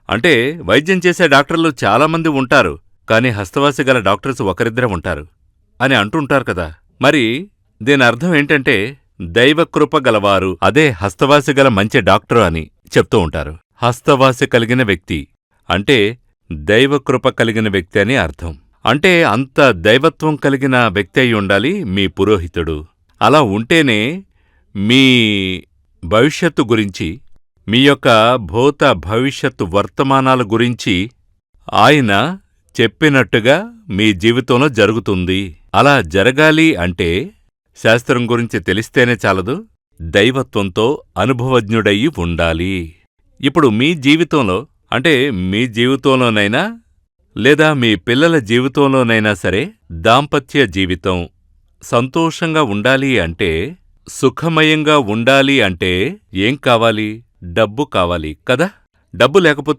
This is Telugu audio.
అంటే వైద్యం చేసే డాక్టర్లు చాలామంది ఉంటారు, కానీ హస్తవాసి గల డాక్టర్స్ ఒకరిద్దరే ఉంటారు అని అంటుంటారు కదా. మరి దీని అర్థం ఏంటంటే దైవకృప గలవారు, అదే హస్తవాసి గల మంచి డాక్టరు అని చెప్తూ ఉంటారు. హస్తవాసి కలిగిన వ్యక్తి అంటే దైవకృప కలిగిన వ్యక్తి అని అర్థం. అంటే అంత దైవత్వం కలిగిన వ్యక్తి అయి ఉండాలి మీ పురోహితుడు. అలా ఉంటేనే మీ భవిష్యత్తు గురించి, మీ యొక్క భూత భవిష్యత్తు వర్తమానాల గురించి ఆయన చెప్పినట్టుగా మీ జీవితంలో జరుగుతుంది. అలా జరగాలి అంటే శాస్త్రం గురించి తెలిస్తేనే చాలదు, దైవత్వంతో అనుభవజ్ఞుడయి ఉండాలి. ఇప్పుడు మీ జీవితంలో, అంటే మీ జీవితంలోనైనా లేదా మీ పిల్లల జీవితంలోనైనా సరే, దాంపత్య జీవితం సంతోషంగా ఉండాలి అంటే, సుఖమయంగా ఉండాలి అంటే ఏం కావాలి? డబ్బు కావాలి కదా. డబ్బు లేకపోతే